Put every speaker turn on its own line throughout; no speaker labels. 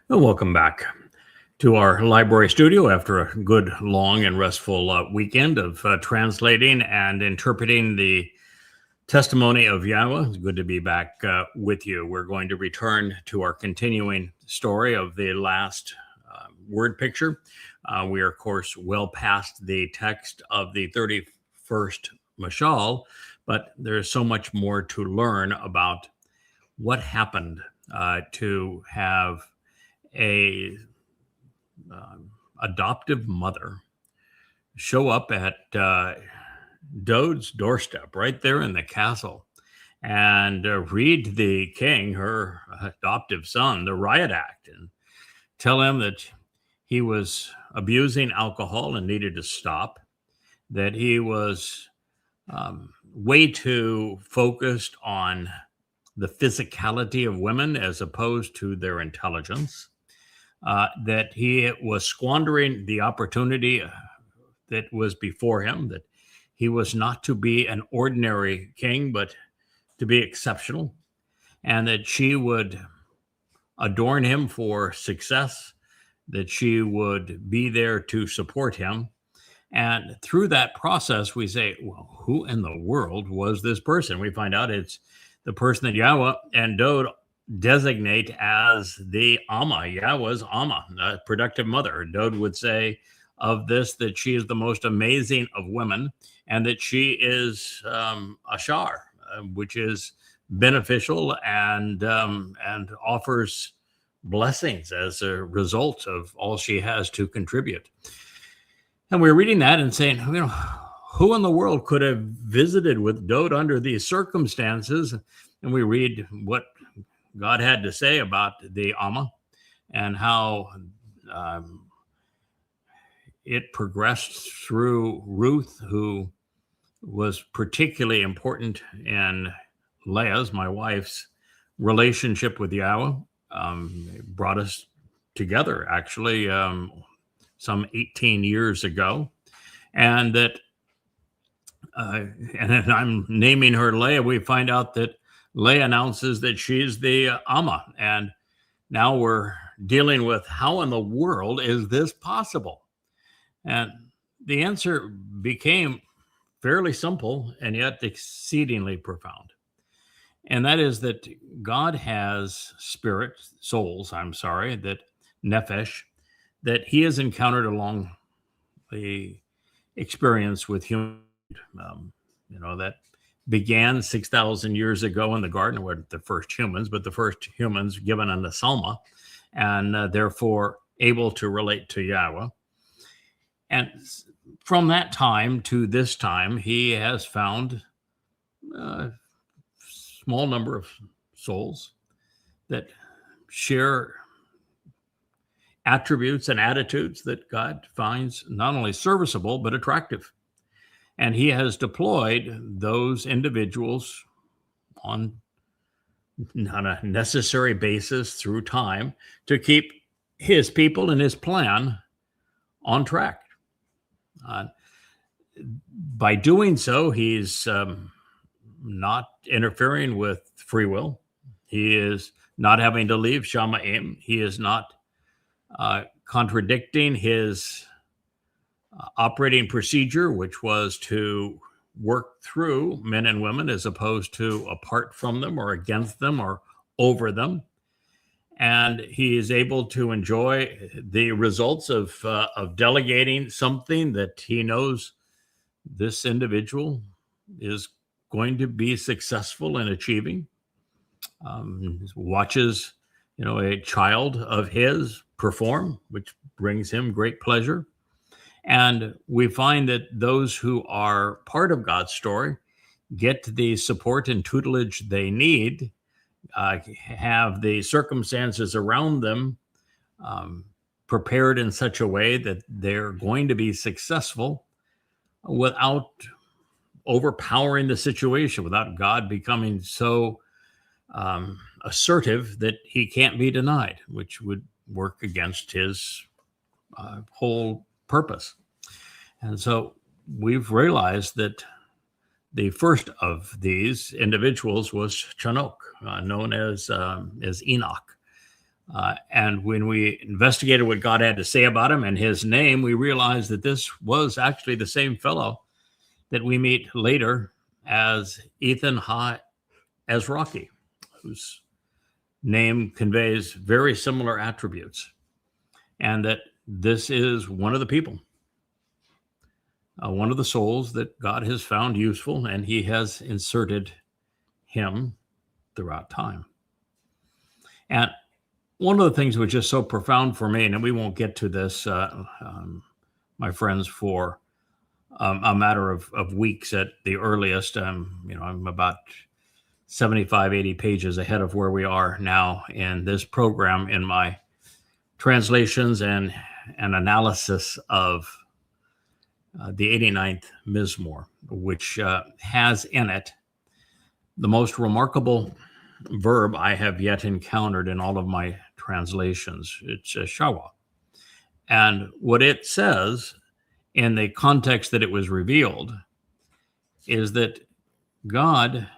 Well, welcome back to our library studio after a good, long, and restful weekend of translating and interpreting the testimony of Yahowah. It's good to be back with you. We're going to return to our continuing story of the last word picture. We are, of course, well past the text of the 31st Mashal, but there's so much more to learn about what happened to have a adoptive mother show up at Dowd's doorstep right there in the castle and read the king, her adoptive son, the riot act and tell him that he was abusing alcohol and needed to stop, that he was way too focused on the physicality of women as opposed to their intelligence, that he was squandering the opportunity that was before him, that he was not to be an ordinary king, but to be exceptional, and that she would adorn him for success, that she would be there to support him. And through that process, we say, well, who in the world was this person? We find out it's the person that Yahowah and Dowd designate as the Amah, Yahowah's Amah, the productive mother. Dowd would say of this that she is the most amazing of women and that she is a shar, which is beneficial and offers blessings as a result of all she has to contribute. And we were reading that and saying, who in the world could have visited with Dowd under these circumstances? And we read what God had to say about the Amah and how it progressed through Ruth, who was particularly important in Leah's, my wife's, relationship with Yahowah. Brought us together, actually, some 18 years ago. And that, and I'm naming her Leah, we find out that Leah announces that she's the Amah. And now we're dealing with how in the world is this possible? And the answer became fairly simple and yet exceedingly profound. And that is that God has souls, that nephesh, that he has encountered along the experience with human, that began 6,000 years ago in the garden, were the first humans, but the first humans given an Salma, and therefore able to relate to Yahowah. And from that time to this time, he has found a small number of souls that share attributes and attitudes that God finds not only serviceable, but attractive. And he has deployed those individuals on a necessary basis through time to keep his people and his plan on track. By doing so, he's not interfering with free will. He is not having to leave Shamaim. He is not contradicting his operating procedure, which was to work through men and women as opposed to apart from them or against them or over them. And he is able to enjoy the results of delegating something that he knows this individual is going to be successful in achieving. Watches, a child of his perform, which brings him great pleasure. And we find that those who are part of God's story get the support and tutelage they need, have the circumstances around them prepared in such a way that they're going to be successful without overpowering the situation, without God becoming so assertive that he can't be denied, which would work against his whole purpose. And so we've realized that the first of these individuals was Chanok, known as Enoch, And when we investigated what God had to say about him and his name, we realized that this was actually the same fellow that we meet later as Eythan Ha'Ezraky, whose name conveys very similar attributes, and that this is one of the people, one of the souls that God has found useful, and he has inserted him throughout time. And one of the things which is so profound for me, and we won't get to this, my friends, for a matter of weeks at the earliest. I'm about 75, 80 pages ahead of where we are now in this program in my translations and an analysis of the 89th Mizmowr, which has in it the most remarkable verb I have yet encountered in all of my translations. It's Yahowah. And what it says in the context that it was revealed is that God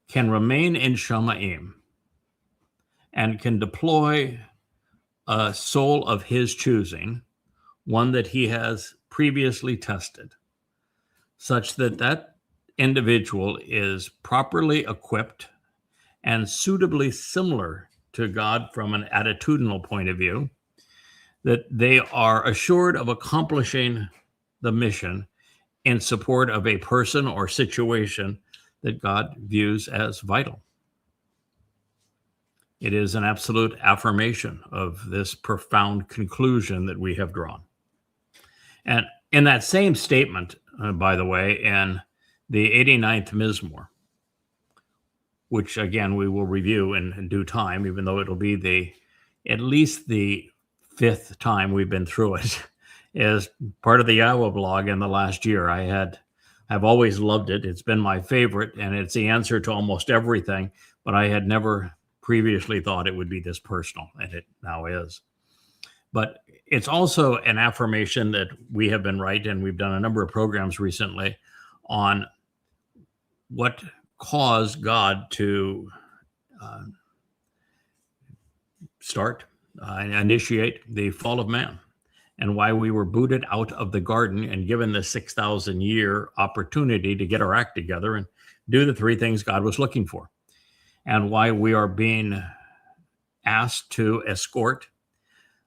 can remain in Shamaim and can deploy a soul of his choosing, one that he has previously tested, such that that individual is properly equipped and suitably similar to God from an attitudinal point of view, that they are assured of accomplishing the mission in support of a person or situation that God views as vital. It is an absolute affirmation of this profound conclusion that we have drawn. And in that same statement, by the way, in the 89th Mizmowr, which again we will review in due time, even though it'll be at least the fifth time we've been through it, is part of the Yahowah blog in the last year. I've always loved it. It's been my favorite, and it's the answer to almost everything, but I had never previously thought it would be this personal, and it now is. But it's also an affirmation that we have been right, and we've done a number of programs recently on what caused God to initiate the fall of man, and why we were booted out of the garden and given the 6,000-year opportunity to get our act together and do the three things God was looking for, and why we are being asked to escort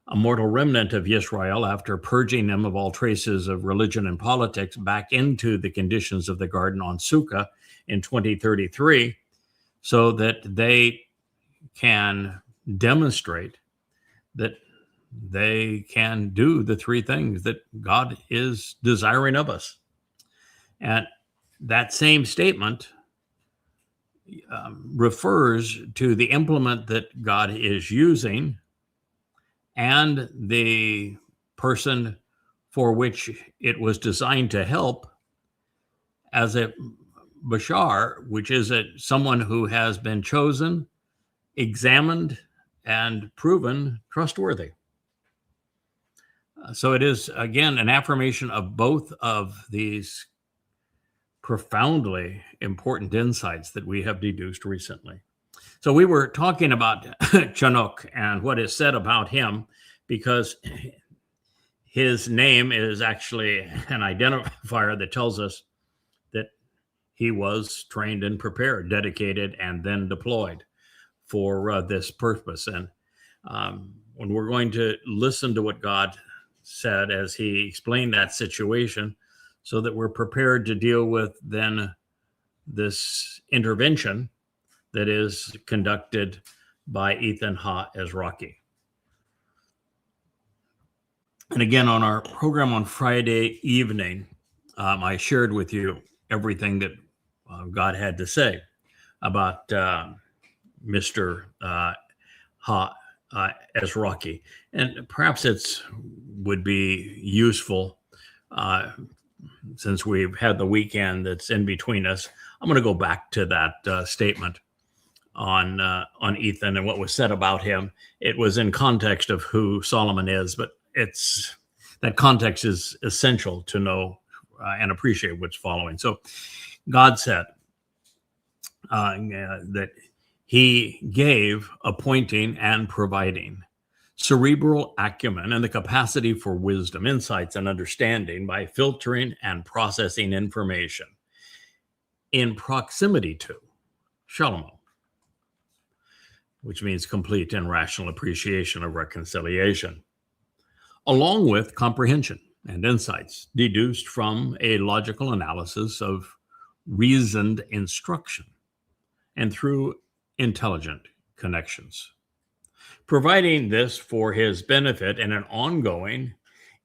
a mortal remnant of Yisra'el, after purging them of all traces of religion and politics, back into the conditions of the garden on Sukkah in 2033, so that they can demonstrate that they can do the three things that God is desiring of us. And that same statement refers to the implement that God is using and the person for which it was designed to help as a bashar, which is someone who has been chosen, examined, and proven trustworthy. So it is, again, an affirmation of both of these profoundly important insights that we have deduced recently. So we were talking about Chanok and what is said about him, because his name is actually an identifier that tells us that he was trained and prepared, dedicated, and then deployed for this purpose. And when we're going to listen to what God said as he explained that situation, so that we're prepared to deal with then this intervention that is conducted by Eythan Ha'Ezraky. And again, on our program on Friday evening, I shared with you everything that God had to say about Mr. Ha'Ezraky. And perhaps it would be useful, since we've had the weekend that's in between us, I'm going to go back to that statement on Eythan and what was said about him. It was in context of who Solomon is, but that context is essential to know and appreciate what's following. So God said that He gave, appointing, and providing cerebral acumen and the capacity for wisdom, insights, and understanding by filtering and processing information in proximity to Shalom, which means complete and rational appreciation of reconciliation, along with comprehension and insights deduced from a logical analysis of reasoned instruction and through intelligent connections, providing this for his benefit in an ongoing,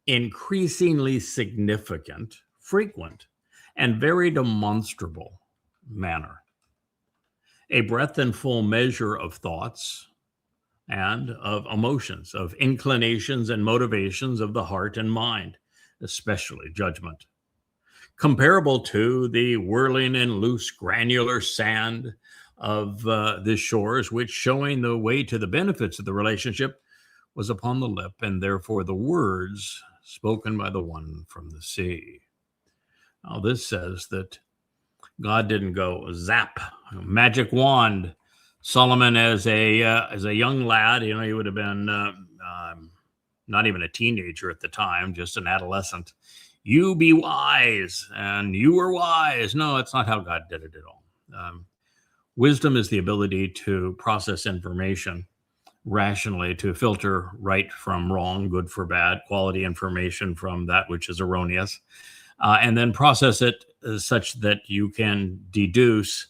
increasingly significant, frequent, and very demonstrable manner. A breadth and full measure of thoughts and of emotions, of inclinations and motivations of the heart and mind, especially judgment, comparable to the whirling and loose granular sand of the shores, which, showing the way to the benefits of the relationship, was upon the lip, and therefore the words spoken by the one from the sea. Now, this says that God didn't go zap, magic wand. Solomon, as a young lad, he would have been not even a teenager at the time, just an adolescent. You be wise, and you were wise. No, it's not how God did it at all. Wisdom is the ability to process information rationally, to filter right from wrong, good for bad, quality information from that which is erroneous, and then process it such that you can deduce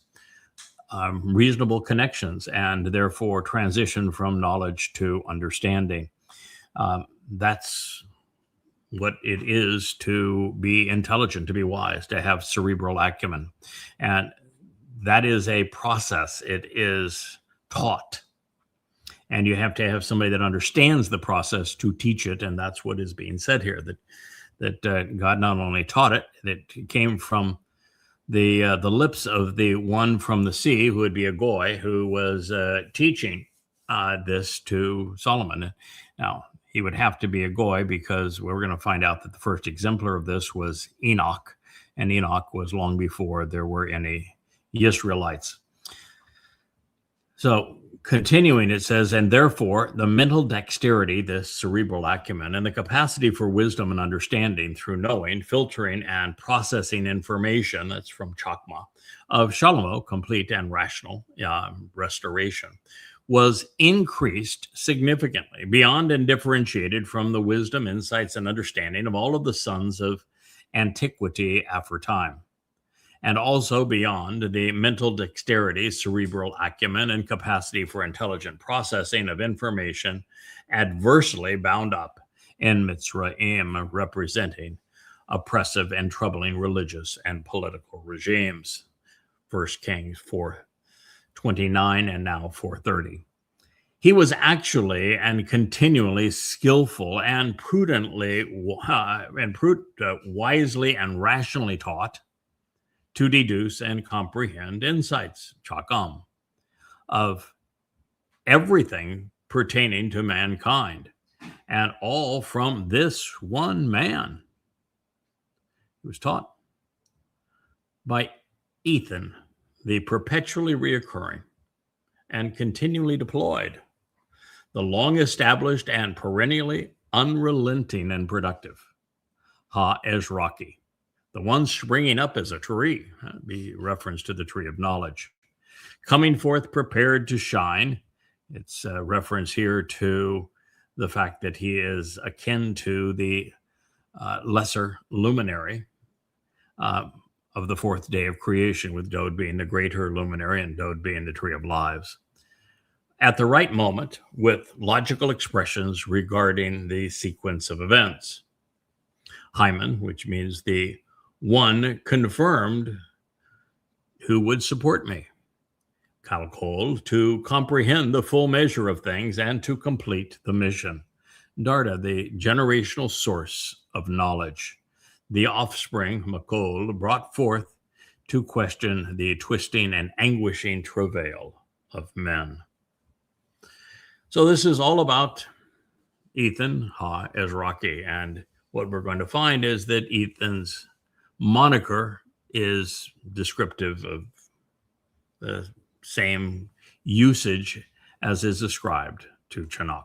reasonable connections and therefore transition from knowledge to understanding. That's what it is to be intelligent, to be wise, to have cerebral acumen. And that is a process. It is taught. And you have to have somebody that understands the process to teach it. And that's what is being said here, that God not only taught it, it came from the lips of the one from the sea, who would be a goy, who was teaching this to Solomon. Now, he would have to be a goy because we're going to find out that the first exemplar of this was Enoch, and Enoch was long before there were any Yisraelites. So continuing, it says, and therefore the mental dexterity, the cerebral acumen, and the capacity for wisdom and understanding through knowing, filtering, and processing information, that's from Chokmah, of Shalomo, complete and rational restoration, was increased significantly beyond and differentiated from the wisdom, insights, and understanding of all of the sons of antiquity aforetime, and also beyond the mental dexterity, cerebral acumen, and capacity for intelligent processing of information adversely bound up in Mitzrayim, representing oppressive and troubling religious and political regimes. 1 Kings 4:29 and now 4:30. He was actually and continually skillful and wisely and rationally taught to deduce and comprehend insights, chakam, of everything pertaining to mankind, and all from this one man. He was taught by Eythan, the perpetually reoccurring and continually deployed, the long established and perennially unrelenting and productive Ha'Ezraky, the one springing up as a tree, that'd be reference to the tree of knowledge, coming forth prepared to shine. It's a reference here to the fact that he is akin to the lesser luminary of the fourth day of creation, with Dowd being the greater luminary and Dowd being the tree of lives, at the right moment with logical expressions regarding the sequence of events. Hymen, which means the one confirmed who would support me. Kalkol, to comprehend the full measure of things and to complete the mission. Darda, the generational source of knowledge. The offspring, Makol, brought forth to question the twisting and anguishing travail of men. So this is all about Eythan Ha'Ezraky, and what we're going to find is that Eythan's moniker is descriptive of the same usage as is ascribed to Chanok.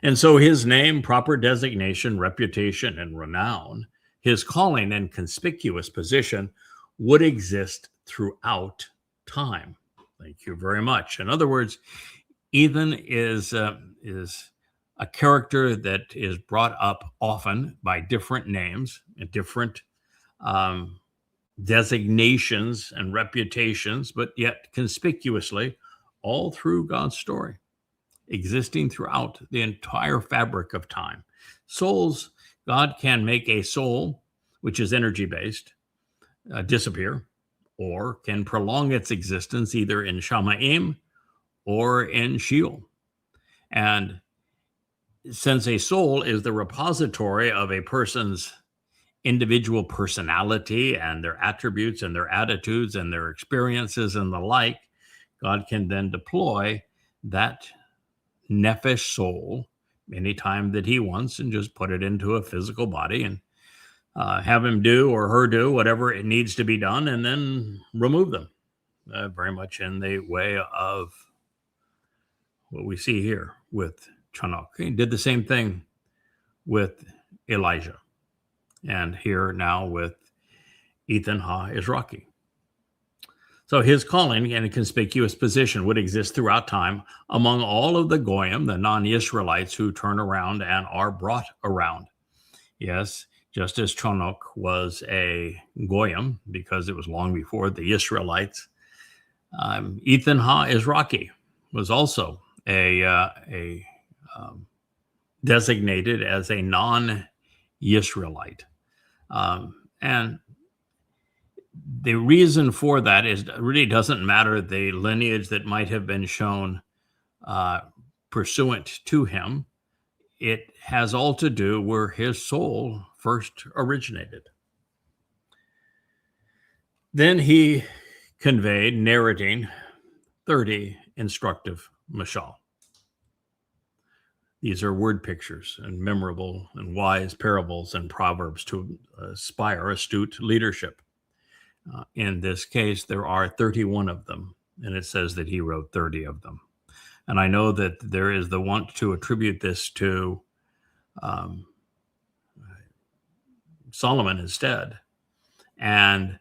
And so his name, proper designation, reputation, and renown, his calling and conspicuous position would exist throughout time. Thank you very much. In other words, Ethan is a character that is brought up often by different names and different designations and reputations, but yet conspicuously all through God's story, existing throughout the entire fabric of time. Souls, God can make a soul, which is energy-based, disappear, or can prolong its existence either in Shamayim or in Sheol. And since a soul is the repository of a person's individual personality and their attributes and their attitudes and their experiences and the like, God can then deploy that nephesh soul anytime that he wants and just put it into a physical body and have him do or her do whatever it needs to be done and then remove them. Very much in the way of what we see here with Chanok. He did the same thing with Elijah, and here now with Eythan Ha'Ezraky. So his calling and a conspicuous position would exist throughout time among all of the Goyim, the non-Israelites who turn around and are brought around. Yes, just as Chanok was a Goyim, because it was long before the Israelites, Eythan Ha'Ezraky was also designated as a non-Israelite. And the reason for that is it really doesn't matter the lineage that might have been shown pursuant to him. It has all to do where his soul first originated. Then he conveyed, narrating 30 instructive mashal. These are word pictures and memorable and wise parables and proverbs to inspire astute leadership. In this case, there are 31 of them, and it says that he wrote 30 of them. And I know that there is the want to attribute this to Solomon instead, and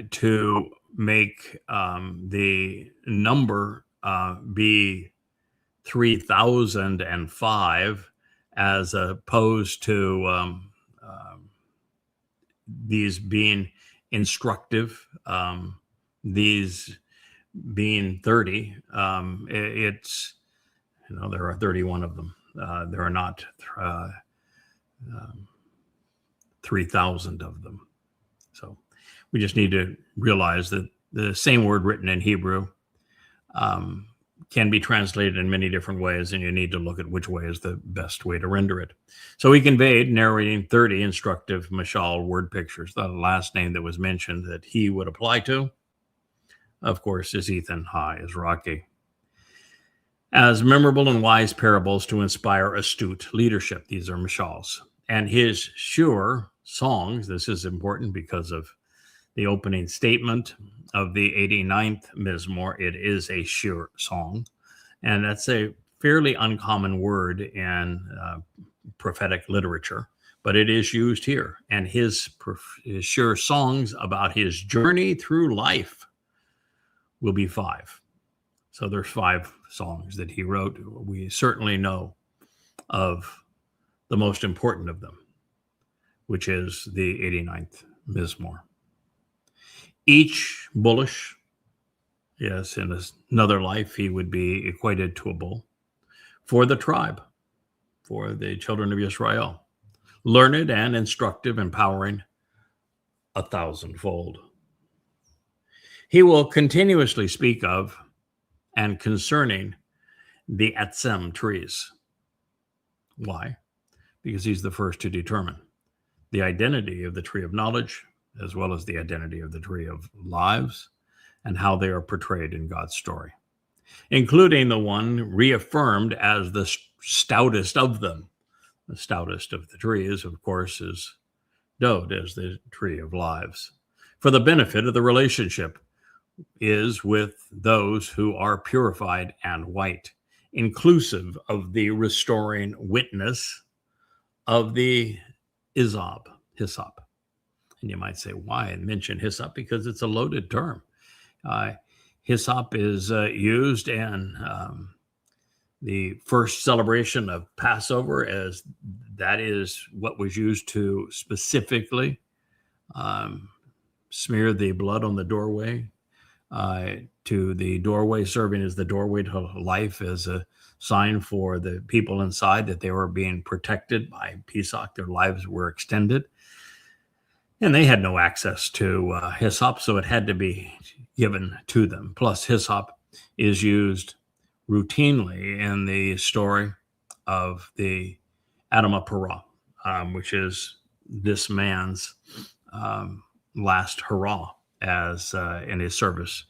to make the number be 3005 as opposed to these being instructive, these being 30. It's, there are 31 of them. There are not 3,000 of them. So we just need to realize that the same word written in Hebrew can be translated in many different ways, and you need to look at which way is the best way to render it. So he conveyed, narrating 30 instructive mashal word pictures. The last name that was mentioned that he would apply to, of course, is Eythan Ha'Ezraky. As memorable and wise parables to inspire astute leadership. These are mashals. And his sure songs, this is important because of the opening statement of the 89th Mizmowr. It is a shir song, and that's a fairly uncommon word in prophetic literature, but it is used here. And his shir songs about his journey through life will be 5. So there's 5 songs that he wrote. We certainly know of the most important of them, which is the 89th Mizmowr. Each bullish, yes, in another life, he would be equated to a bull, for the tribe, for the children of Yisra'el, learned and instructive, empowering 1,000-fold. He will continuously speak of and concerning the Atzem trees. Why? Because he's the first to determine the identity of the tree of knowledge, as well as the identity of the tree of lives and how they are portrayed in God's story, including the one reaffirmed as the stoutest of them. The stoutest of the trees, of course, is Dowd, as the tree of lives, for the benefit of the relationship is with those who are purified and white, inclusive of the restoring witness of the Hyssop. And you might say, why mention Hyssop? Because it's a loaded term. Hyssop is used in the first celebration of Passover, as that is what was used to specifically smear the blood on the doorway, to the doorway, serving as the doorway to life, as a sign for the people inside that they were being protected by Pesach. Their lives were extended. And they had no access to hyssop, so it had to be given to them. Plus, hyssop is used routinely in the story of the Adamah Parah, which is this man's last hurrah as in his service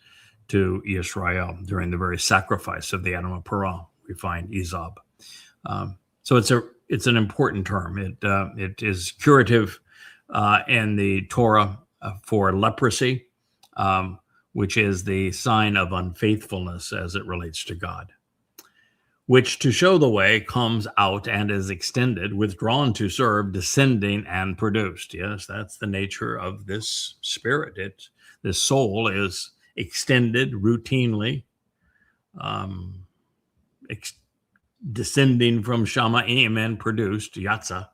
to Yisra'el during the very sacrifice of the Adamah Parah. We find hyssop. So it's an important term. It is curative in the Torah for leprosy, which is the sign of unfaithfulness as it relates to God, which to show the way comes out and is extended, withdrawn to serve, descending and produced. Yes, that's the nature of this spirit. This soul is extended routinely, descending from Shamaim and produced, Yatzah,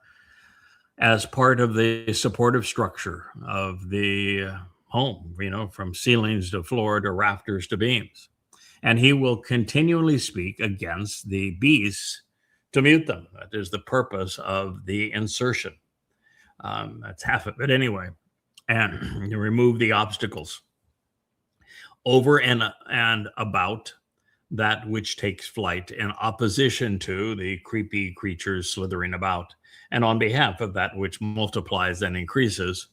as part of the supportive structure of the home, from ceilings to floor to rafters to beams. And he will continually speak against the beasts to mute them. That is the purpose of the insertion. That's half of it anyway. And you remove the obstacles over and about that which takes flight in opposition to the creepy creatures slithering about, and on behalf of that which multiplies and increases,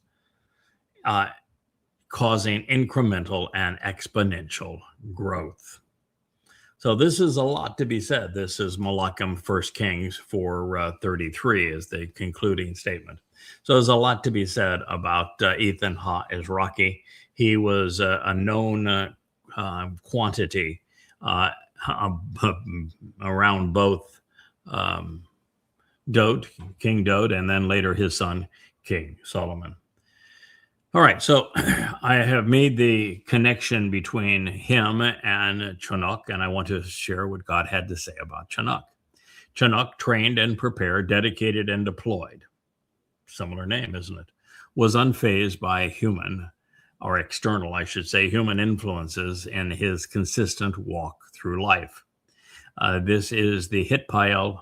causing incremental and exponential growth. So this is a lot to be said. This is Malachim 1 Kings 4:33 is the concluding statement. So there's a lot to be said about Eythan Ha'Ezraky. He was a known quantity around both King Dowd, and then later his son, King Solomon. All right, so I have made the connection between him and Chanok, and I want to share what God had to say about Chanok. Chanok, trained and prepared, dedicated and deployed, similar name, isn't it, was unfazed by human, or external, I should say, human influences in his consistent walk through life. This is the Hitpael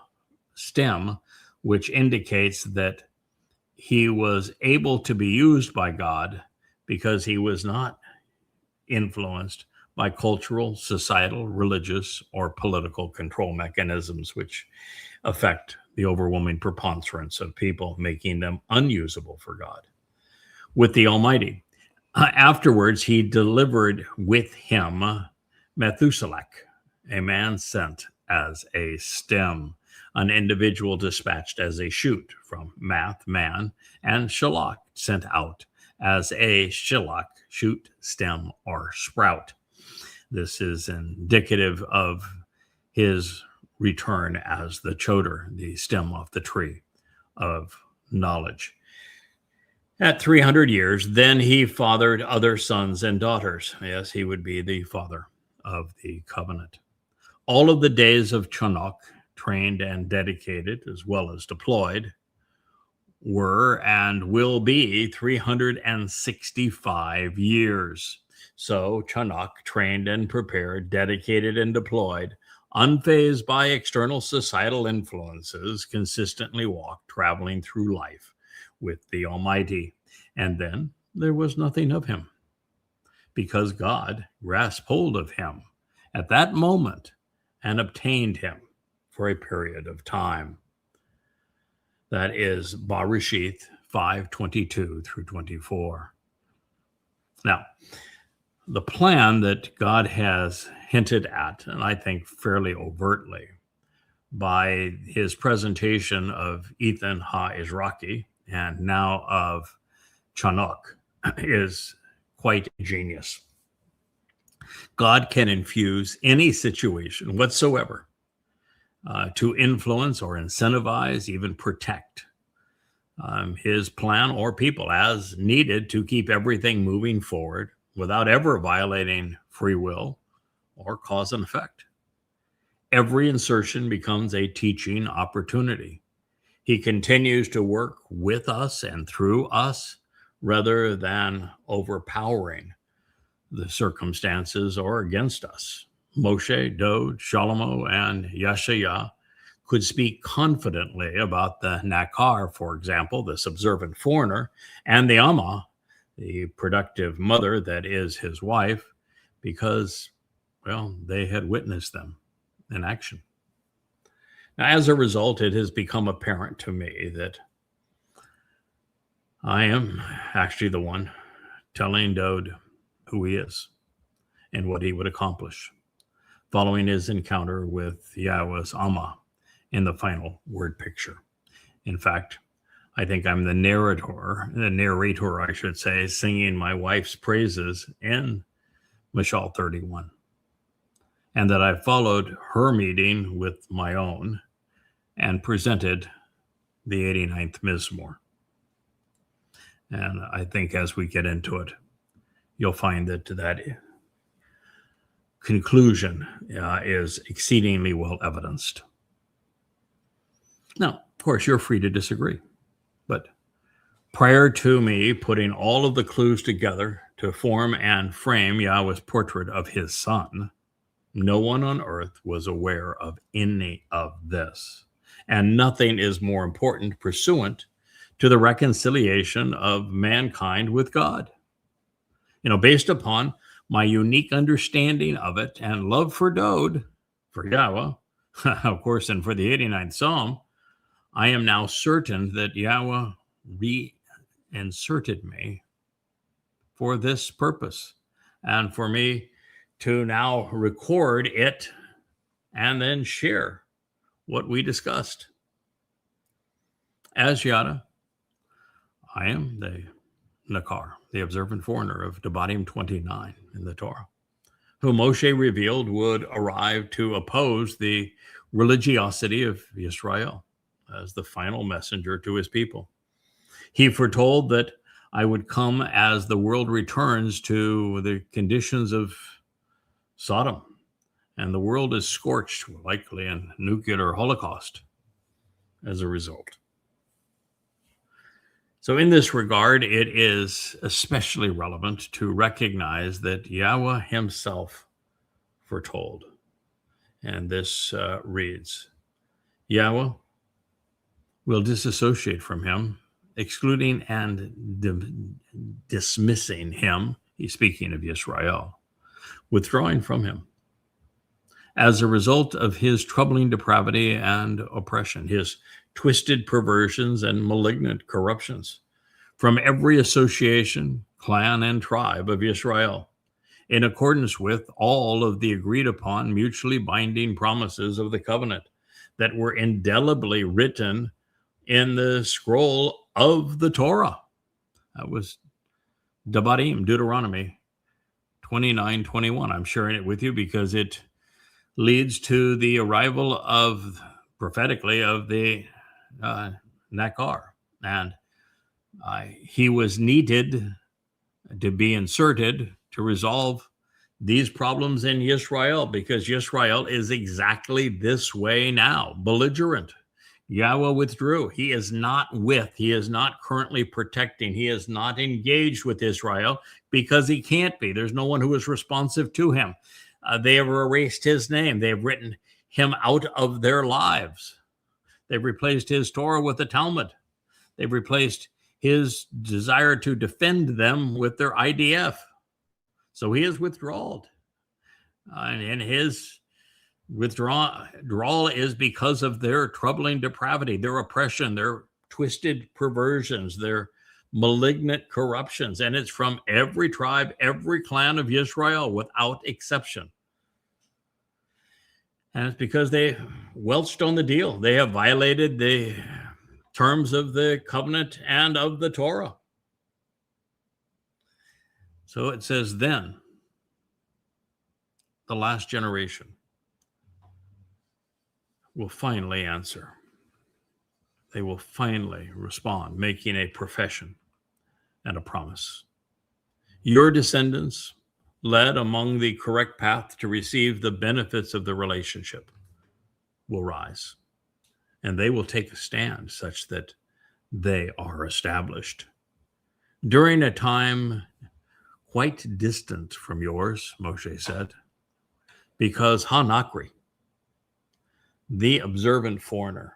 stem, which indicates that he was able to be used by God because he was not influenced by cultural, societal, religious, or political control mechanisms, which affect the overwhelming preponderance of people, making them unusable for God. With the Almighty. Afterwards, he delivered with him Methuselah, a man sent as a stem, an individual dispatched as a shoot from Math, man, and Shalach, sent out as a Shalach, shoot, stem, or sprout. This is indicative of his return as the choder, the stem off the tree of knowledge. At 300 years, then he fathered other sons and daughters. Yes, he would be the father of the covenant. All of the days of Chanok, trained and dedicated, as well as deployed, were and will be 365 years. So Chanok, trained and prepared, dedicated and deployed, unfazed by external societal influences, consistently walked, traveling through life with the Almighty. And then there was nothing of him, because God grasped hold of him at that moment and obtained him for a period of time. That is Bereshith 5:22 through 24. Now, the plan that God has hinted at, and I think fairly overtly, by his presentation of Eythan Ha'Ezraky and now of Chanok, is quite ingenious. God can infuse any situation whatsoever to influence or incentivize, even protect his plan or people as needed to keep everything moving forward without ever violating free will or cause and effect. Every insertion becomes a teaching opportunity. He continues to work with us and through us rather than overpowering the circumstances or against us. Moshe, Dowd, Shalomo, and Yeshaya could speak confidently about the Nakry, for example, this observant foreigner, and the Amah, the productive mother that is his wife, because, well, they had witnessed them in action. Now, as a result, it has become apparent to me that I am actually the one telling Dowd who he is and what he would accomplish following his encounter with Yahweh's Amah in the final word picture. In fact, I think I'm the narrator, I should say, singing my wife's praises in Mashal 31, and that I followed her meeting with my own and presented the 89th Mizmowr. And I think as we get into it, you'll find that that conclusion is exceedingly well evidenced. Now, of course, you're free to disagree, but prior to me putting all of the clues together to form and frame Yahweh's portrait of his son, no one on earth was aware of any of this. And nothing is more important pursuant to the reconciliation of mankind with God. Based upon my unique understanding of it and love for Dowd, for Yahweh, of course, and for the 89th Psalm, I am now certain that Yahweh reinserted me for this purpose and for me to now record it and then share what we discussed. As Yada, I am the Nakry, the observant foreigner of Dabarym 29 in the Torah, who Moshe revealed would arrive to oppose the religiosity of Yisra'el as the final messenger to his people. He foretold that I would come as the world returns to the conditions of Sodom, and the world is scorched, likely in nuclear holocaust as a result. So in this regard, it is especially relevant to recognize that Yahweh himself foretold. And this reads, Yahweh will disassociate from him, excluding and dismissing him, he's speaking of Yisra'el, withdrawing from him. As a result of his troubling depravity and oppression, his twisted perversions and malignant corruptions from every association, clan, and tribe of Yisra'el, in accordance with all of the agreed upon mutually binding promises of the covenant that were indelibly written in the scroll of the Torah. That was Dabarym, Deuteronomy 29:21. I'm sharing it with you because it leads to the arrival of, prophetically, of the Nakry. And he was needed to be inserted to resolve these problems in Yisra'el, because Yisra'el is exactly this way now, belligerent. Yahweh withdrew. He is not currently protecting. He is not engaged with Israel because he can't be. There's no one who is responsive to him. They have erased his name. They've written him out of their lives. They've replaced his Torah with the Talmud. They've replaced his desire to defend them with their IDF. So he is withdrawal. And his withdrawal is because of their troubling depravity, their oppression, their twisted perversions, their malignant corruptions. And it's from every tribe, every clan of Yisrael without exception. And it's because they welched on the deal. They have violated the terms of the covenant and of the Torah. So it says, then the last generation, will finally answer. They will finally respond, making a profession and a promise. Your descendants, led among the correct path to receive the benefits of the relationship, will rise, and they will take a stand such that they are established. During a time quite distant from yours, Moshe said, because Nakry, the observant foreigner,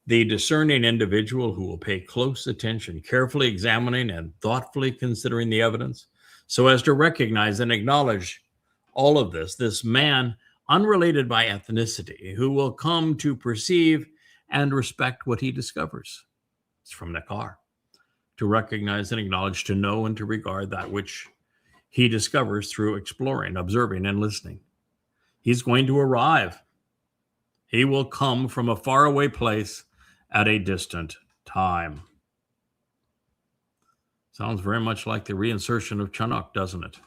the discerning individual who will pay close attention, carefully examining and thoughtfully considering the evidence, so as to recognize and acknowledge all of this man unrelated by ethnicity, who will come to perceive and respect what he discovers. It's from Nakry. To recognize and acknowledge, to know and to regard that which he discovers through exploring, observing, and listening. He's going to arrive. He will come from a faraway place at a distant time. Sounds very much like the reinsertion of Chanok, doesn't it?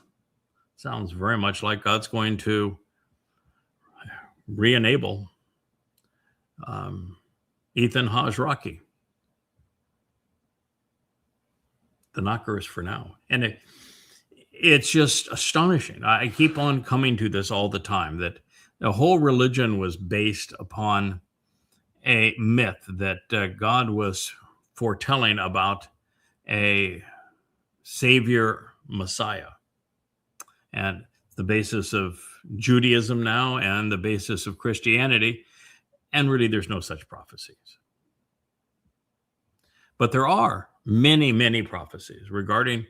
Sounds very much like God's going to re-enable Eythan Ha'Ezraky. The knocker is for now. And it's just astonishing. I keep on coming to this all the time, that the whole religion was based upon a myth that God was foretelling about a Savior Messiah. And the basis of Judaism now and the basis of Christianity. And really, there's no such prophecies. But there are many, many prophecies regarding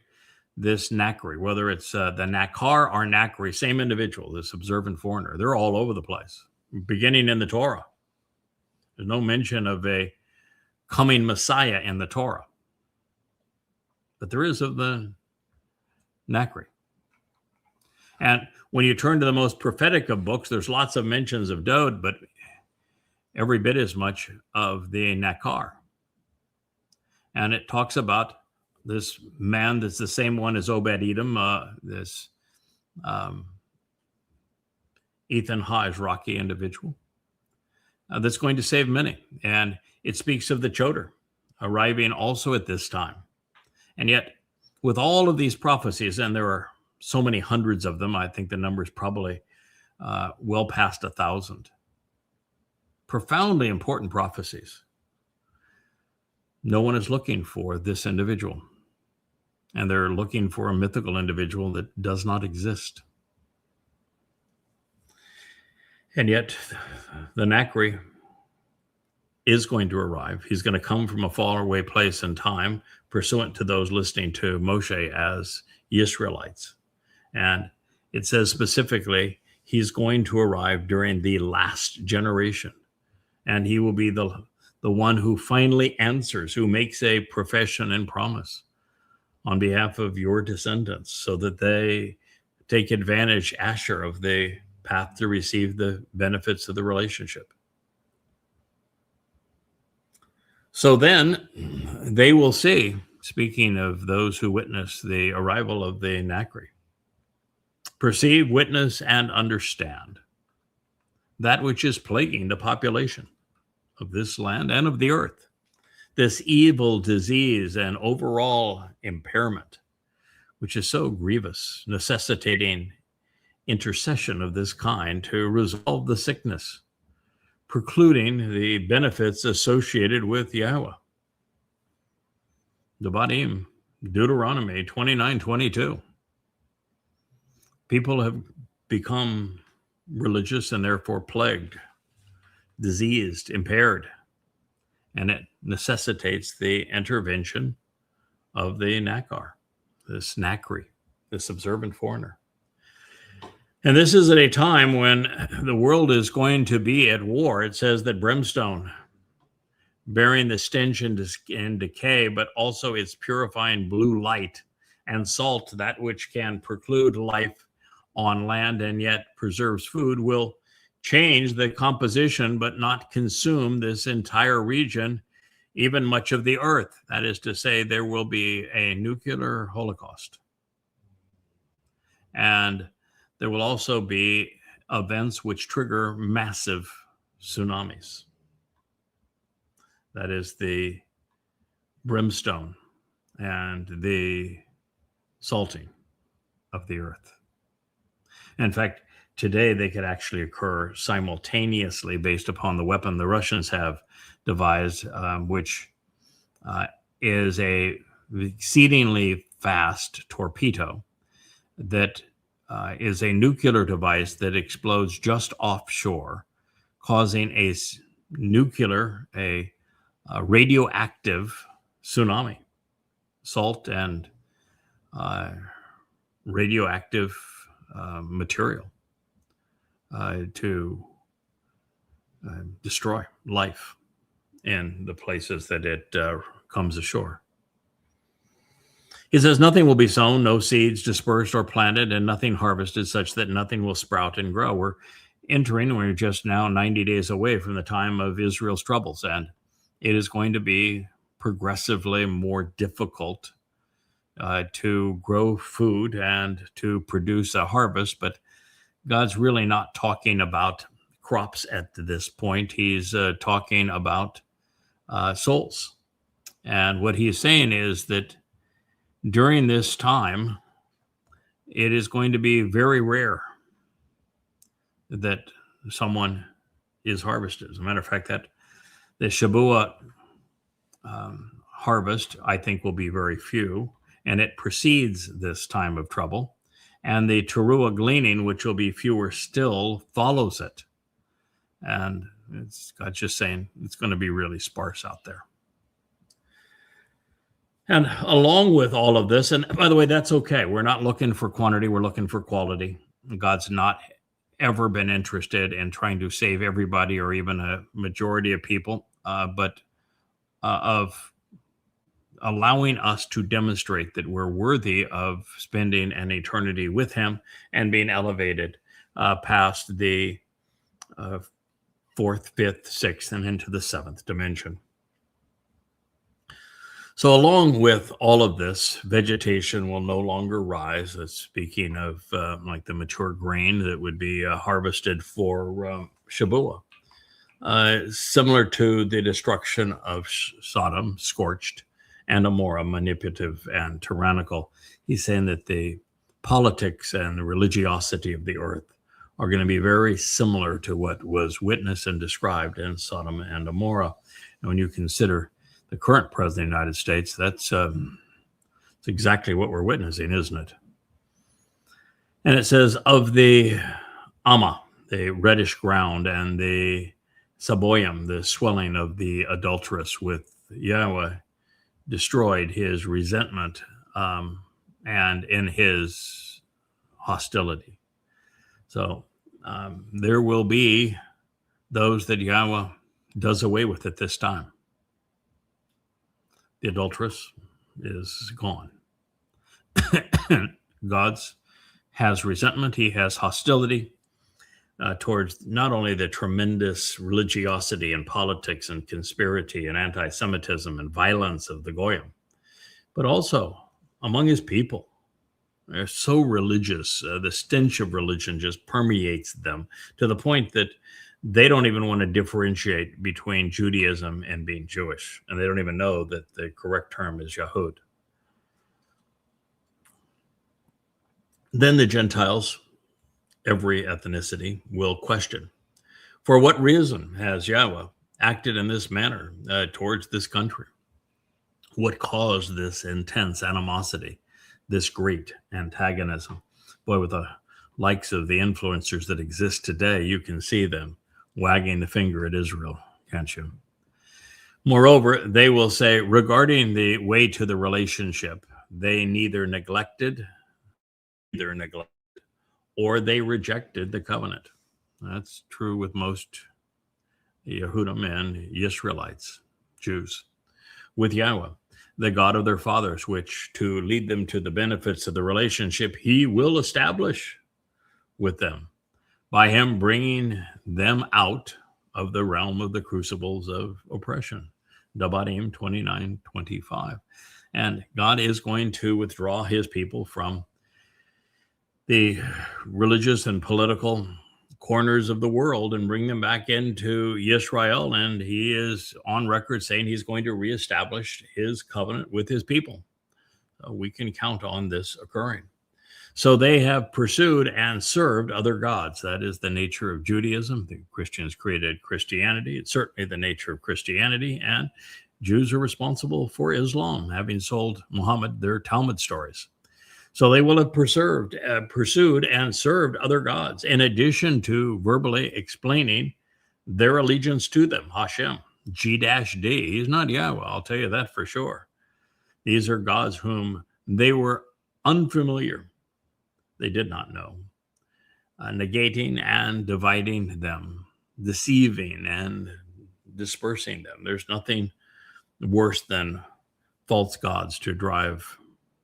this Nakry, whether it's the Nakar or Nakry, same individual, this observant foreigner. They're all over the place, beginning in the Torah. There's no mention of a coming Messiah in the Torah. But there is of the Nakry. And when you turn to the most prophetic of books, there's lots of mentions of Dowd, but every bit as much of the Nakar. And it talks about this man that's the same one as Obed-Edom, this Eythan Ha'Ezraki individual that's going to save many. And it speaks of the Towrah arriving also at this time. And yet, with all of these prophecies, and there are so many hundreds of them, I think the number is probably well past 1,000. Profoundly important prophecies. No one is looking for this individual. And they're looking for a mythical individual that does not exist. And yet, the Nakry is going to arrive. He's going to come from a faraway place and time, pursuant to those listening to Moshe as Yisraelites. And it says specifically, he's going to arrive during the last generation. And he will be the one who finally answers, who makes a profession and promise on behalf of your descendants, so that they take advantage, Asher, of the path to receive the benefits of the relationship. So then they will see, speaking of those who witness the arrival of the Nakry, perceive, witness, and understand that which is plaguing the population of this land and of the earth, this evil disease and overall impairment, which is so grievous, necessitating intercession of this kind to resolve the sickness, precluding the benefits associated with Yahowah. Dabarym, Deuteronomy 29:22. People have become religious and therefore plagued, diseased, impaired, and it necessitates the intervention of the Nakar, this Nakry, this observant foreigner. And this is at a time when the world is going to be at war. It says that brimstone, bearing the stench and decay, but also its purifying blue light, and salt, that which can preclude life on land and yet preserves food, will change the composition but not consume this entire region, even much of the earth. That is to say, there will be a nuclear holocaust. And there will also be events which trigger massive tsunamis. That is the brimstone and the salting of the earth. In fact, today they could actually occur simultaneously based upon the weapon the Russians have devised, which is a exceedingly fast torpedo that is a nuclear device that explodes just offshore, causing a radioactive tsunami, salt and radioactive material to destroy life in the places that it comes ashore. He says, nothing will be sown, no seeds dispersed or planted, and nothing harvested, such that nothing will sprout and grow. We're just now 90 days away from the time of Israel's troubles, and it is going to be progressively more difficult to grow food and to produce a harvest. But God's really not talking about crops at this point. He's talking about souls. And what he's saying is that during this time, it is going to be very rare that someone is harvested. As a matter of fact, that the Shabuah harvest, I think, will be very few, and it precedes this time of trouble. And the Teruah gleaning, which will be fewer still, follows it. And God's just saying it's going to be really sparse out there. And along with all of this, and by the way, that's okay. We're not looking for quantity. We're looking for quality. God's not ever been interested in trying to save everybody or even a majority of people, but of allowing us to demonstrate that we're worthy of spending an eternity with him and being elevated past the fourth, fifth, sixth, and into the seventh dimension. So along with all of this, vegetation will no longer rise. That's speaking of like the mature grain that would be harvested for Shabuah. Similar to the destruction of Sodom, scorched, and Amorah, manipulative and tyrannical. He's saying that the politics and the religiosity of the earth are going to be very similar to what was witnessed and described in Sodom and Amorah. And when you consider the current president of the United States, that's exactly what we're witnessing, isn't it? And it says, of the Amah, the reddish ground, and the Saboyim, the swelling of the adulteress, with Yahowah destroyed his resentment and in his hostility. So there will be those that Yahowah does away with at this time. The adulteress is gone. God's has resentment. He has hostility towards not only the tremendous religiosity and politics and conspiracy and anti-Semitism and violence of the Goyim, but also among his people. They're so religious. The stench of religion just permeates them to the point that they don't even want to differentiate between Judaism and being Jewish. And they don't even know that the correct term is Yahud. Then the Gentiles, every ethnicity, will question, for what reason has Yahowah acted in this manner towards this country? What caused this intense animosity, this great antagonism? Boy, with the likes of the influencers that exist today, you can see them wagging the finger at Israel, can't you? Moreover, they will say, regarding the way to the relationship, they neither neglected or they rejected the covenant. That's true with most Yehudim and Yisraelites, Jews, with Yahowah, the God of their fathers, which to lead them to the benefits of the relationship, he will establish with them by him bringing them out of the realm of the crucibles of oppression. Dabarym 29:25. And God is going to withdraw his people from the religious and political corners of the world and bring them back into Yisra'el. And he is on record saying he's going to reestablish his covenant with his people. We can count on this occurring. So they have pursued and served other gods. That is the nature of Judaism. The Christians created Christianity. It's certainly the nature of Christianity. And Jews are responsible for Islam, having sold Muhammad their Talmud stories. So they will have pursued and served other gods, in addition to verbally explaining their allegiance to them. Hashem, G-D. He's not Yahweh, I'll tell you that for sure. These are gods whom they were unfamiliar. They did not know. Negating and dividing them, deceiving and dispersing them. There's nothing worse than false gods to drive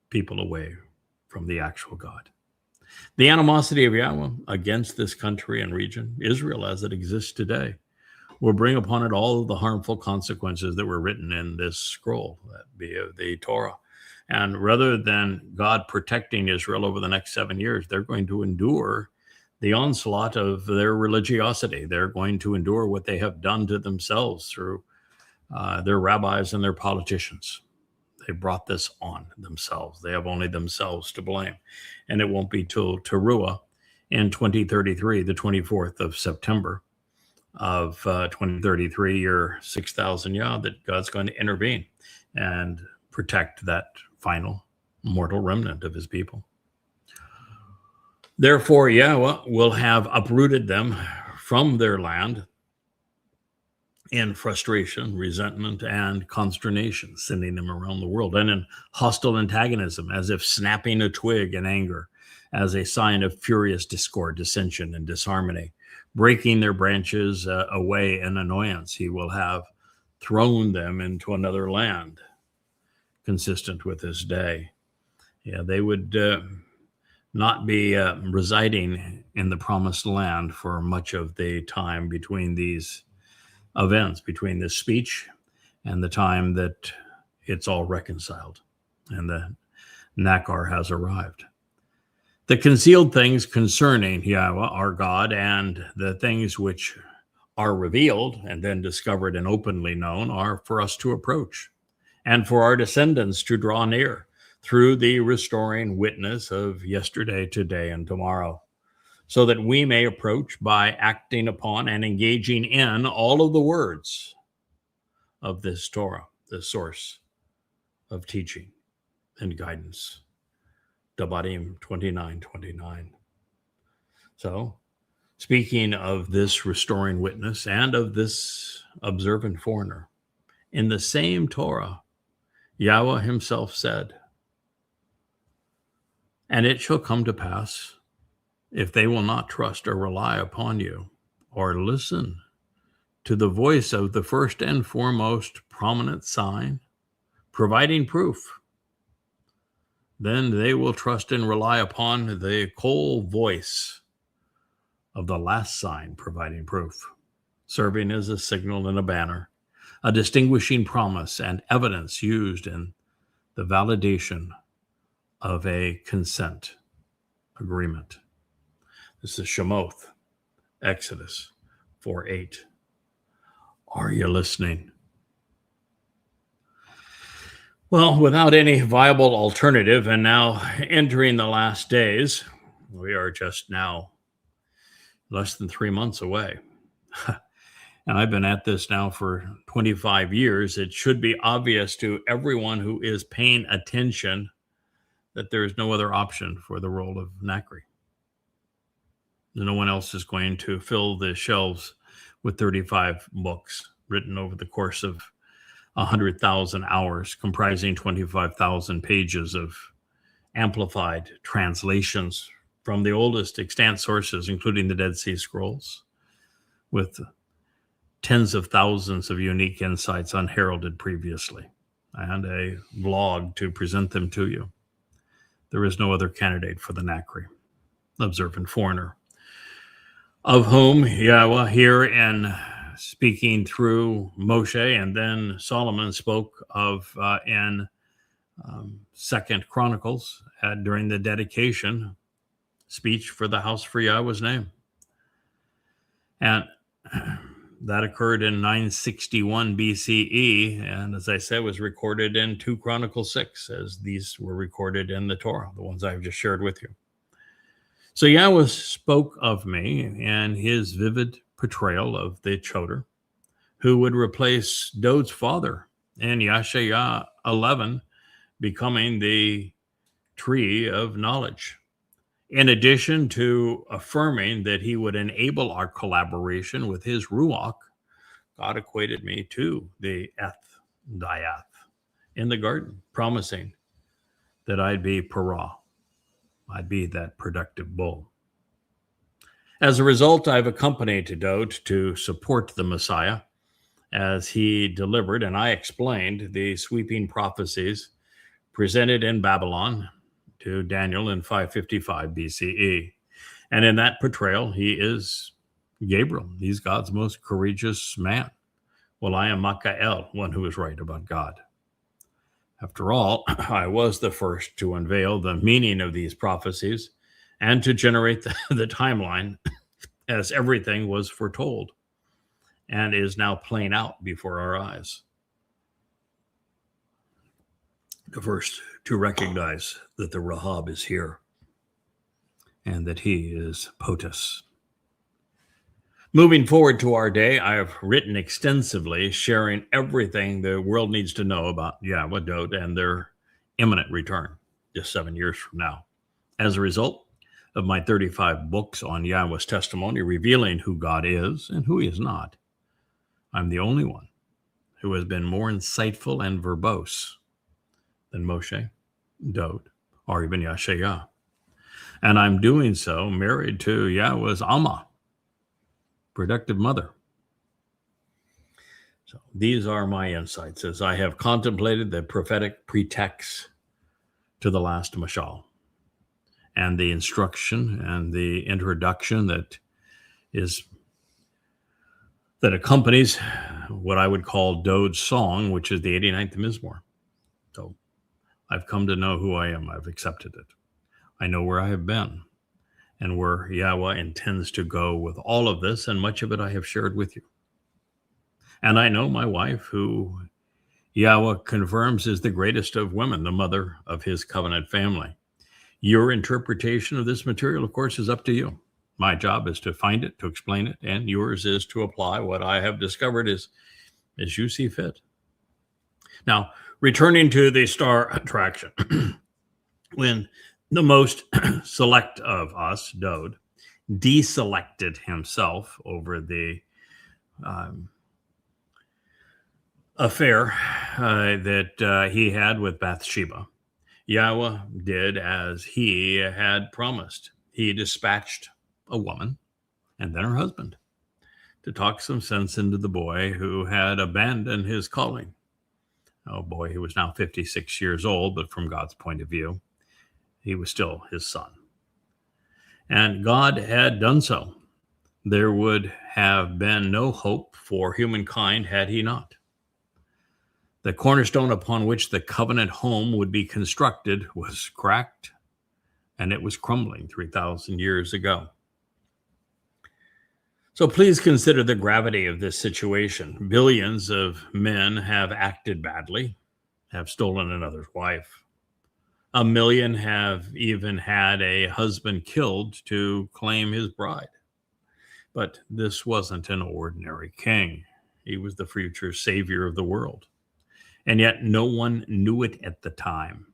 people away from the actual God. The animosity of Yahweh against this country and region, Israel as it exists today, will bring upon it all of the harmful consequences that were written in this scroll, that be of the Torah. And rather than God protecting Israel over the next 7 years, they're going to endure the onslaught of their religiosity. They're going to endure what they have done to themselves through their rabbis and their politicians. They brought this on themselves. They have only themselves to blame. And it won't be till Towrah in 2033, the 24th of September of 2033, year 6000 Yah, that God's going to intervene and protect that final mortal remnant of his people. Therefore, Yahweh will have uprooted them from their land in frustration, resentment, and consternation, sending them around the world, and in hostile antagonism, as if snapping a twig in anger, as a sign of furious discord, dissension, and disharmony, breaking their branches away in annoyance. He will have thrown them into another land, consistent with this day. Yeah, they would not be residing in the promised land for much of the time between these events, between this speech and the time that it's all reconciled and the Nakry has arrived. The concealed things concerning Yahweh, our God, and the things which are revealed and then discovered and openly known are for us to approach, and for our descendants to draw near through the restoring witness of yesterday, today, and tomorrow, so that we may approach by acting upon and engaging in all of the words of this Torah, the source of teaching and guidance. Dabarym 29:29. So, speaking of this restoring witness and of this observant foreigner, in the same Torah, Yahweh himself said, "And it shall come to pass, if they will not trust or rely upon you, or listen to the voice of the first and foremost prominent sign, providing proof, then they will trust and rely upon the coal voice of the last sign, providing proof, serving as a signal and a banner, a distinguishing promise and evidence used in the validation of a consent agreement." This is Shemoth, Exodus 4:8. Are you listening? Well, without any viable alternative, and now entering the last days, we are just now less than 3 months away. And I've been at this now for 25 years. It should be obvious to everyone who is paying attention that there is no other option for the role of Nakry. No one else is going to fill the shelves with 35 books written over the course of 100,000 hours, comprising 25,000 pages of amplified translations from the oldest extant sources, including the Dead Sea Scrolls, with tens of thousands of unique insights unheralded previously, and a blog to present them to you. There is no other candidate for the Nakry, observant foreigner, of whom Yahweh here in speaking through Moshe and then Solomon spoke of in Second Chronicles during the dedication speech for the house for Yahweh's name. And that occurred in 961 BCE, and as I said, was recorded in 2 Chronicles 6, as these were recorded in the Torah, the ones I've just shared with you. So Yahweh spoke of me in his vivid portrayal of the Choder, who would replace Dod's father in Yashayah 11, becoming the tree of knowledge. In addition to affirming that he would enable our collaboration with his Ruach, God equated me to the Diath in the garden, promising that I'd be Parah. I'd be that productive bull. As a result, I've accompanied Dod to support the Messiah as he delivered, and I explained, the sweeping prophecies presented in Babylon to Daniel in 555 BCE. And in that portrayal, he is Gabriel. He's God's most courageous man. Well, I am Maskyl, one who is right about God. After all, I was the first to unveil the meaning of these prophecies and to generate the timeline, as everything was foretold and is now playing out before our eyes. The first to recognize that the Rahab is here and that he is POTUS. Moving forward to our day, I have written extensively, sharing everything the world needs to know about Yahweh, Dod, and their imminent return, just 7 years from now. As a result of my 35 books on Yahweh's testimony, revealing who God is and who he is not, I'm the only one who has been more insightful and verbose than Moshe, Dod, or even Yashayah. And I'm doing so married to Yahweh's Amah, productive mother. So these are my insights as I have contemplated the prophetic pretext to the last mashal and the instruction and the introduction that accompanies what I would call Dod's song, which is the 89th Mizmowr. So I've come to know who I am. I've accepted it. I know where I have been and where Yahweh intends to go with all of this, and much of it I have shared with you. And I know my wife, who Yahweh confirms is the greatest of women, the mother of his covenant family. Your interpretation of this material, of course, is up to you. My job is to find it, to explain it, and yours is to apply what I have discovered as you see fit. Now, returning to the star attraction, when the most select of us, Dod, deselected himself over the affair that he had with Bathsheba, Yahweh did as he had promised. He dispatched a woman and then her husband to talk some sense into the boy who had abandoned his calling. Oh boy, he was now 56 years old, but from God's point of view, he was still his son. And God had done so. There would have been no hope for humankind had he not. The cornerstone upon which the covenant home would be constructed was cracked, and it was crumbling 3,000 years ago. So please consider the gravity of this situation. Billions of men have acted badly, have stolen another's wife. 1 million have even had a husband killed to claim his bride. But this wasn't an ordinary king. He was the future savior of the world. And yet no one knew it at the time,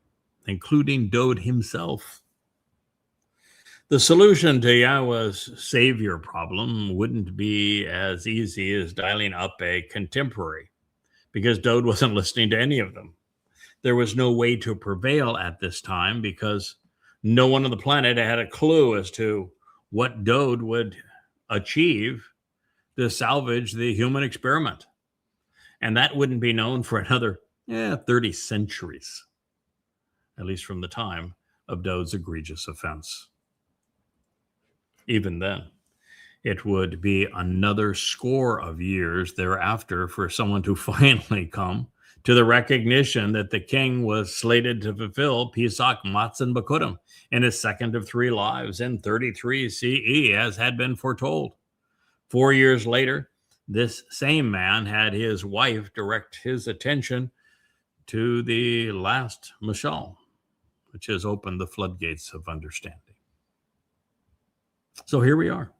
including Dod himself. The solution to Yahweh's savior problem wouldn't be as easy as dialing up a contemporary, because Dod wasn't listening to any of them. There was no way to prevail at this time because no one on the planet had a clue as to what Dod would achieve to salvage the human experiment. And that wouldn't be known for another 30 centuries, at least from the time of Dod's egregious offense. Even then, it would be another score of years thereafter for someone to finally come to the recognition that the king was slated to fulfill Pesach Matzon Bakudim in his second of 3 lives in 33 CE, as had been foretold. 4 years later, this same man had his wife direct his attention to the last mashal, which has opened the floodgates of understanding. So here we are,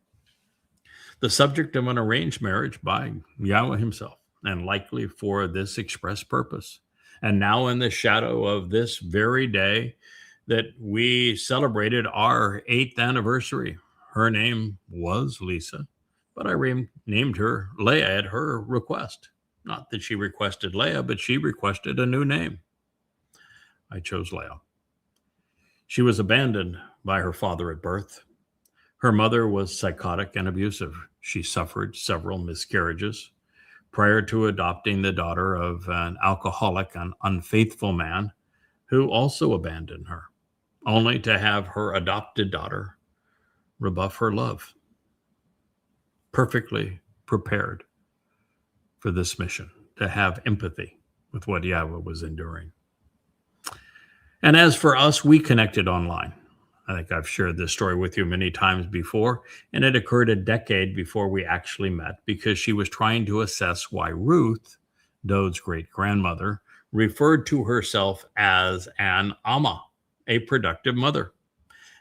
the subject of an arranged marriage by Yahowah himself, and likely for this express purpose. And now in the shadow of this very day that we celebrated our 8th anniversary. Her name was Lisa, but I named her Leah at her request. Not that she requested Leah, but she requested a new name. I chose Leah. She was abandoned by her father at birth. Her mother was psychotic and abusive. She suffered several miscarriages prior to adopting the daughter of an alcoholic and unfaithful man who also abandoned her, only to have her adopted daughter rebuff her love. Perfectly prepared for this mission, to have empathy with what Yahowah was enduring. And as for us, we connected online. I think I've shared this story with you many times before, and it occurred a decade before we actually met because she was trying to assess why Ruth, Dowd's great-grandmother, referred to herself as an Amah, a productive mother.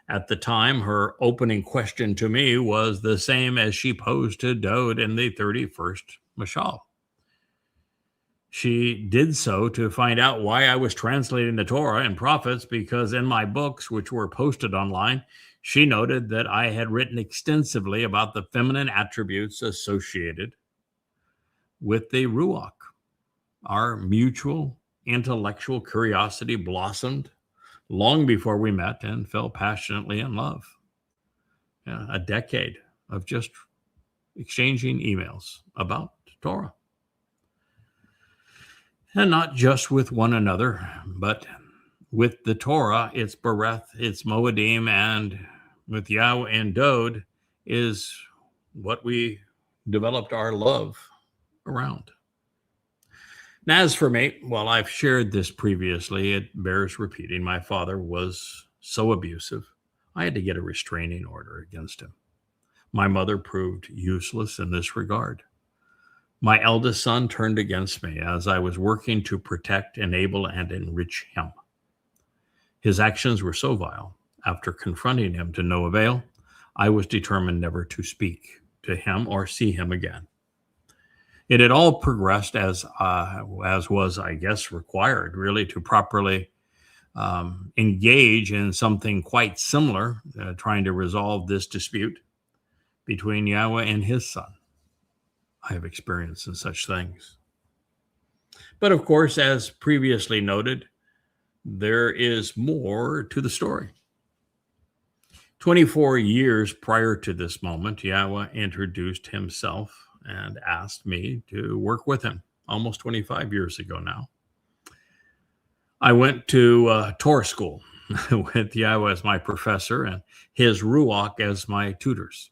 At the time, her opening question to me was the same as she posed to Dowd in the 31st Mashal. She did so to find out why I was translating the Torah and prophets, because in my books, which were posted online, she noted that I had written extensively about the feminine attributes associated with the Ruach. Our mutual intellectual curiosity blossomed long before we met and fell passionately in love. A decade of just exchanging emails about Torah. And not just with one another, but with the Torah, its Bereth, its Moedim, and with Yahowah and Dowd is what we developed our love around. Now, as for me, while I've shared this previously, it bears repeating. My father was so abusive, I had to get a restraining order against him. My mother proved useless in this regard. My eldest son turned against me as I was working to protect, enable, and enrich him. His actions were so vile. After confronting him to no avail, I was determined never to speak to him or see him again. It had all progressed as was, I guess, required, really, to properly engage in something quite similar, trying to resolve this dispute between Yahowah and his son. I have experience in such things. But of course, as previously noted, there is more to the story. 24 years prior to this moment, Yahowah introduced himself and asked me to work with him, almost 25 years ago now. I went to Torah school with Yahowah as my professor and his Ruach as my tutors,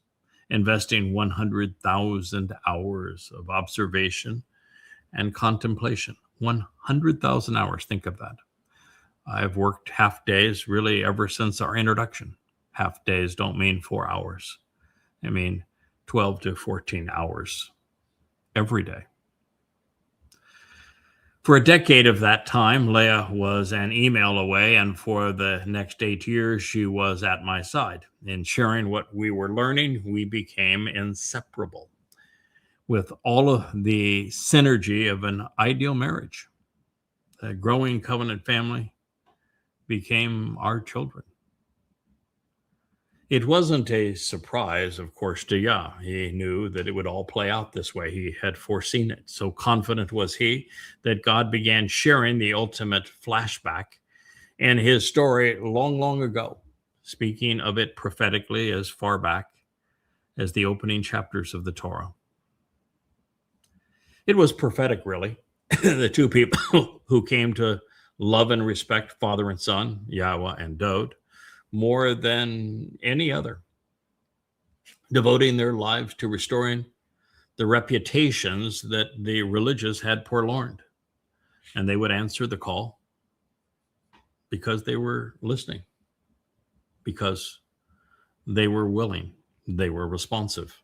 investing 100,000 hours of observation and contemplation. 100,000 hours, think of that. I've worked half days really ever since our introduction. Half days don't mean 4 hours. I mean 12 to 14 hours every day. For a decade of that time, Leah was an email away, and for the next 8 years, she was at my side. In sharing what we were learning, we became inseparable, with all of the synergy of an ideal marriage. The growing covenant family became our children. It wasn't a surprise, of course, to Yah. He knew that it would all play out this way. He had foreseen it. So confident was he that God began sharing the ultimate flashback in his story long, long ago, speaking of it prophetically as far back as the opening chapters of the Torah. It was prophetic, really. The two people who came to love and respect father and son, Yahowah and Dowd, more than any other, devoting their lives to restoring the reputations that the religious had forlorn. And they would answer the call because they were listening, because they were willing, they were responsive.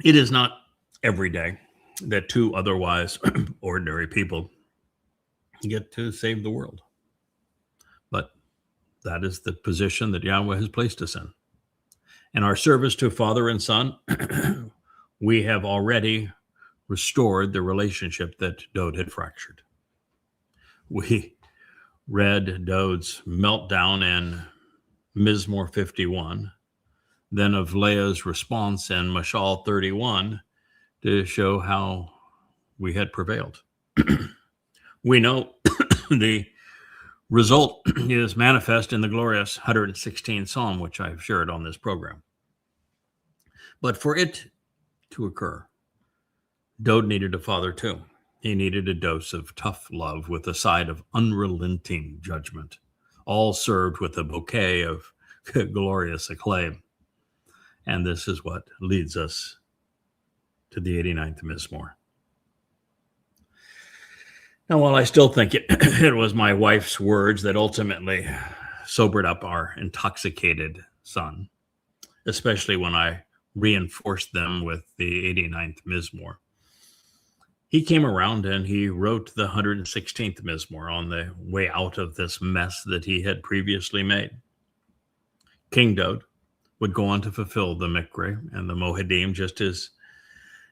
It is not every day that two otherwise ordinary people get to save the world. But that is the position that Yahweh has placed us in. In our service to Father and Son, we have already restored the relationship that Dowd had fractured. We read Dowd's meltdown in Mizmowr 51, then of Leah's response in Mashal 31 to show how we had prevailed. We know the result is manifest in the glorious 116th Psalm, which I've shared on this program. But for it to occur, Dowd needed a father too. He needed a dose of tough love with a side of unrelenting judgment, all served with a bouquet of glorious acclaim. And this is what leads us to the 89th Mizmowr. Now, while I still think it was my wife's words that ultimately sobered up our intoxicated son, especially when I reinforced them with the 89th Mizmowr, he came around and he wrote the 116th Mizmowr on the way out of this mess that he had previously made. King Dowd would go on to fulfill the Nakry and the Mohadim, just as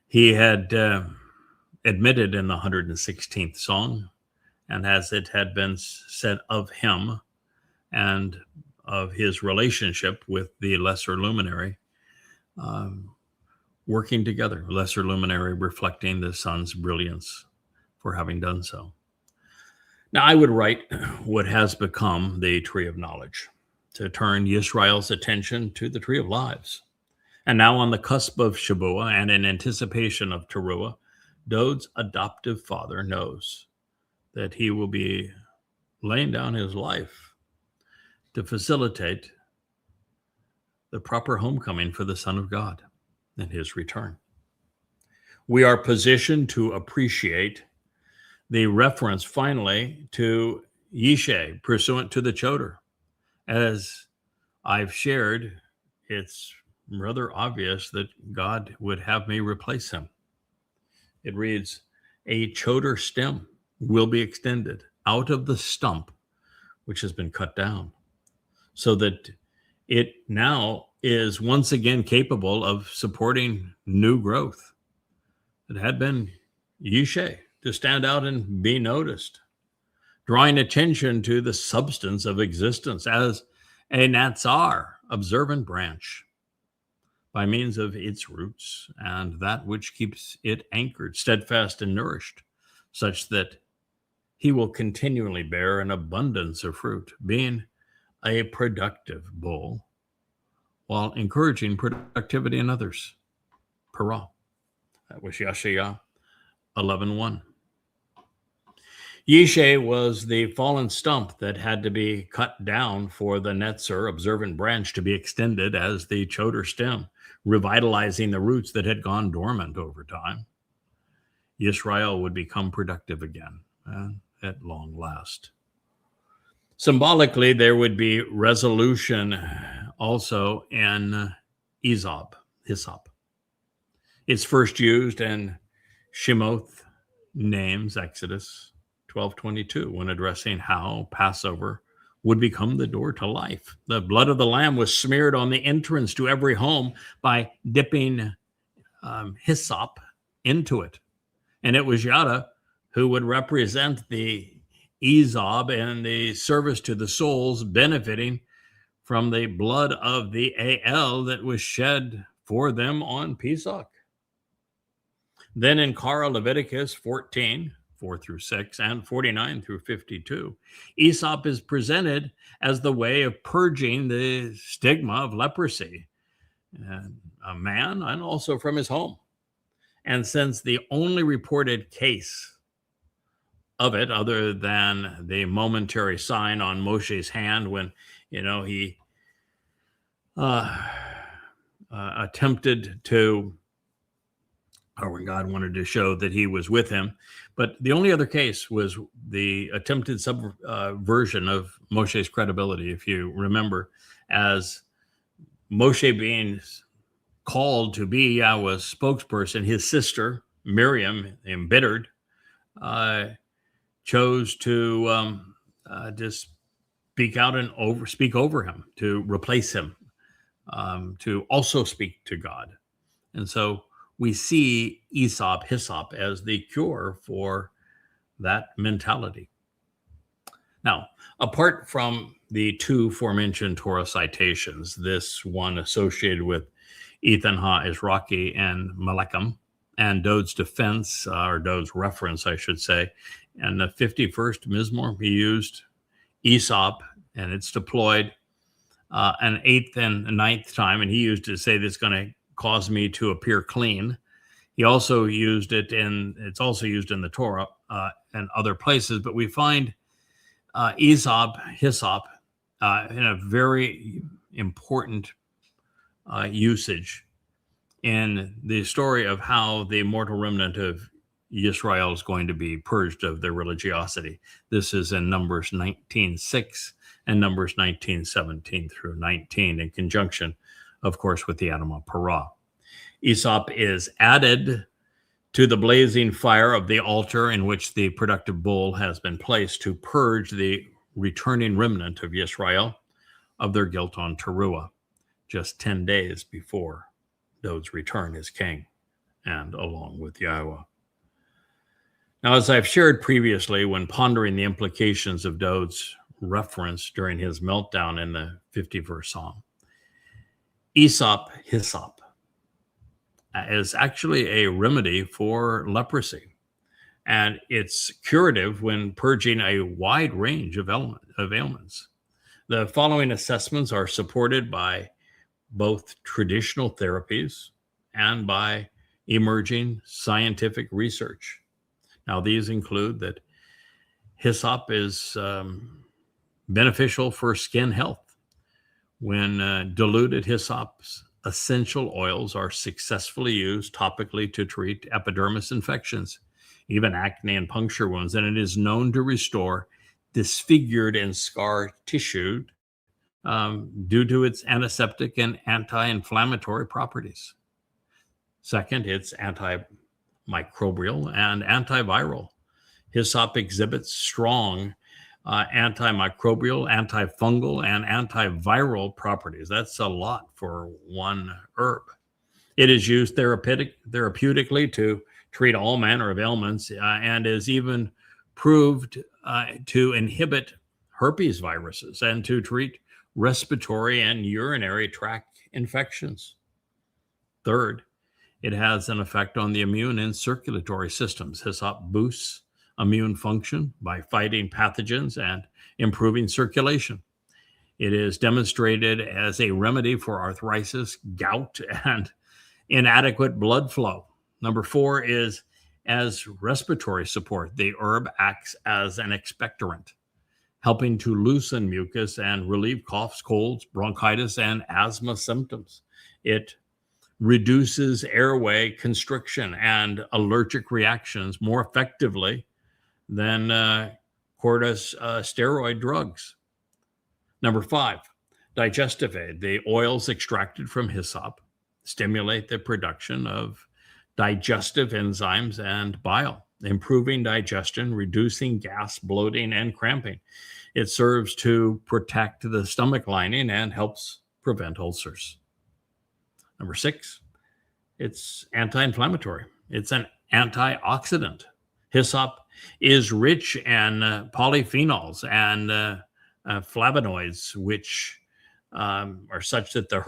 he had admitted in the 116th song, and as it had been said of him and of his relationship with the lesser luminary, working together, lesser luminary reflecting the sun's brilliance for having done so. Now, I would write what has become the tree of knowledge to turn Yisrael's attention to the tree of lives. And now on the cusp of Shabuah and in anticipation of Towrah, Dowd's adoptive father knows that he will be laying down his life to facilitate the proper homecoming for the Son of God and his return. We are positioned to appreciate the reference finally to Yishe pursuant to the Towrah. As I've shared, it's rather obvious that God would have me replace him. It reads, a Towrah stem will be extended out of the stump which has been cut down, so that it now is once again capable of supporting new growth. It had been Yishe to stand out and be noticed, drawing attention to the substance of existence as a Natsar, observant branch, by means of its roots and that which keeps it anchored, steadfast and nourished, such that he will continually bear an abundance of fruit, being a productive bull, while encouraging productivity in others. Parah. That was Yeshayah 11:1. Yishe was the fallen stump that had to be cut down for the Netzer, observant branch, to be extended as the Towrah stem, revitalizing the roots that had gone dormant over time. Yisrael would become productive again, at long last. Symbolically, there would be resolution also in Hyssop. It's first used in Shemoth names, Exodus 12:22, when addressing how Passover would become the door to life. The blood of the lamb was smeared on the entrance to every home by dipping hyssop into it. And it was Yada who would represent the Ezob and the service to the souls benefiting from the blood of the Al that was shed for them on Pesach. Then in Kara, Leviticus 14:4-6, and 49-52, Hyssop is presented as the way of purging the stigma of leprosy, a man and also from his home. And since the only reported case of it, other than the momentary sign on Moshe's hand when, he attempted to, or when God wanted to show that he was with him. But the only other case was the attempted subversion of Moshe's credibility, if you remember, as Moshe being called to be Yahowah's spokesperson, his sister, Miriam, embittered, chose to just speak out and speak over him, to replace him, to also speak to God. And so we see Hyssop as the cure for that mentality. Now, apart from the two aforementioned Torah citations, this one associated with Eythan Ha'Ezraky and Malachim, and Dowd's defense, or Dowd's reference, I should say, and the 51st Mizmowr, he used Hyssop, and it's deployed an eighth and a ninth time, and he used it to say this is going to cause me to appear clean. He also used it it's also used in the Torah and other places, but we find Hyssop in a very important usage in the story of how the mortal remnant of Yisra'el is going to be purged of their religiosity. This is in Numbers 19:6 and Numbers 19:17 through 19, in conjunction, of course, with the Adamah Parah. Hyssop is added to the blazing fire of the altar in which the productive bull has been placed to purge the returning remnant of Yisra'el of their guilt on Towrah, just 10 days before Dowd's return as king, and along with Yahowah. Now, as I've shared previously, when pondering the implications of Dowd's reference during his meltdown in the 50th Psalm, Hyssop is actually a remedy for leprosy, and it's curative when purging a wide range of ailments. The following assessments are supported by both traditional therapies and by emerging scientific research. Now, these include that hyssop is beneficial for skin health. When diluted hyssop's essential oils are successfully used topically to treat epidermis infections, even acne and puncture wounds, and it is known to restore disfigured and scar tissue due to its antiseptic and anti-inflammatory properties. Second, it's antimicrobial and antiviral. Hyssop exhibits strong antimicrobial, antifungal, and antiviral properties. That's a lot for one herb. It is used therapeutically to treat all manner of ailments and is even proved to inhibit herpes viruses and to treat respiratory and urinary tract infections. Third, it has an effect on the immune and circulatory systems. Hyssop boosts immune function by fighting pathogens and improving circulation. It is demonstrated as a remedy for arthritis, gout, and inadequate blood flow. Number 4 is as respiratory support. The herb acts as an expectorant, helping to loosen mucus and relieve coughs, colds, bronchitis, and asthma symptoms. It reduces airway constriction and allergic reactions more effectively than corticosteroid drugs. Number 5, digestive aid. The oils extracted from hyssop stimulate the production of digestive enzymes and bile, improving digestion, reducing gas, bloating, and cramping. It serves to protect the stomach lining and helps prevent ulcers. Number 6, it's anti-inflammatory. It's an antioxidant. Hyssop is rich in polyphenols and flavonoids, which are such that the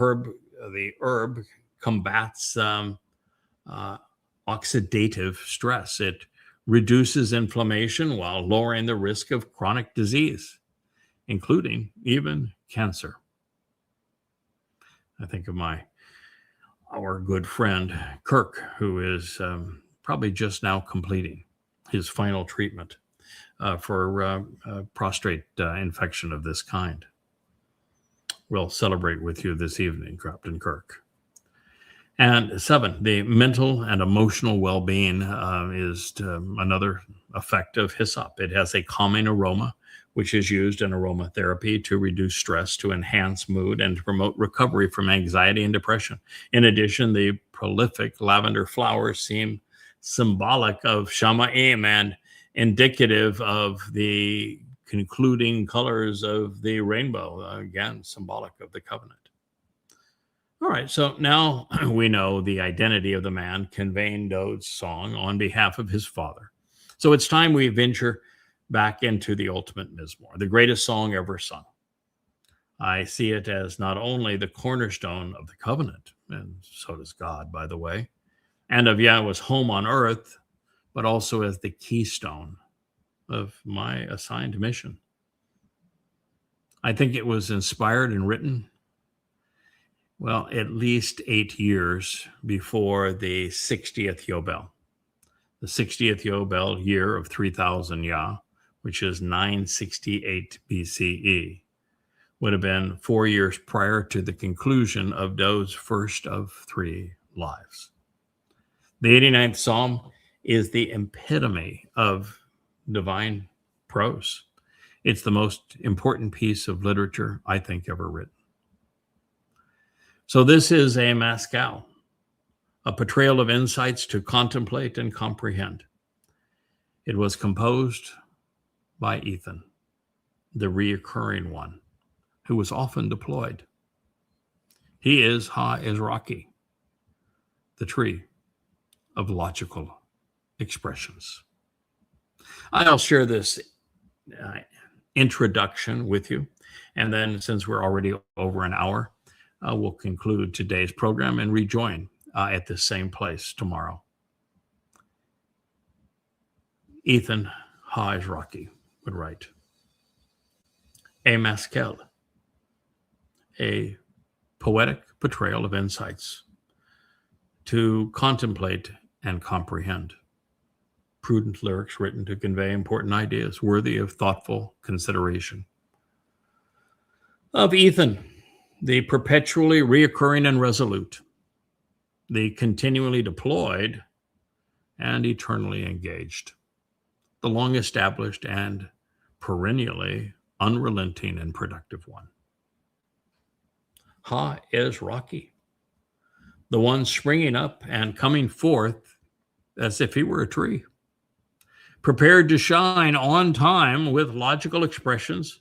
herb combats oxidative stress. It reduces inflammation while lowering the risk of chronic disease, including even cancer. I think of our good friend Kirk, who is probably just now completing his final treatment for prostate infection of this kind. We'll celebrate with you this evening, Captain Kirk. And 7, the mental and emotional well-being is another effect of hyssop. It has a calming aroma, which is used in aromatherapy to reduce stress, to enhance mood, and to promote recovery from anxiety and depression. In addition, the prolific lavender flowers seem symbolic of Shamayim and indicative of the concluding colors of the rainbow, again, symbolic of the covenant. All right, so now we know the identity of the man conveying Dowd's song on behalf of his father. So it's time we venture back into the ultimate Mizmowr, the greatest song ever sung. I see it as not only the cornerstone of the covenant, and so does God, by the way, and of Yahweh's home on earth, but also as the keystone of my assigned mission. I think it was inspired and written, well, at least 8 years before the 60th Yobel. The 60th Yobel year of 3000 Yah, which is 968 BCE, would have been 4 years prior to the conclusion of Dowd's first of 3 lives. The 89th Psalm is the epitome of divine prose. It's the most important piece of literature, I think, ever written. So this is a maskyl, a portrayal of insights to contemplate and comprehend. It was composed by Eythan, the reoccurring one, who was often deployed. He is Ha'Ezraky, the tree of logical expressions. I'll share this introduction with you, and then since we're already over an hour, we'll conclude today's program and rejoin at the same place tomorrow. Eythan Ha'Ezraky would write, a maskyl, a poetic portrayal of insights to contemplate and comprehend. Prudent lyrics written to convey important ideas worthy of thoughtful consideration. Of Eythan, the perpetually reoccurring and resolute, the continually deployed and eternally engaged, the long established and perennially unrelenting and productive one. Ha'Ezraky, the one springing up and coming forth as if he were a tree, prepared to shine on time with logical expressions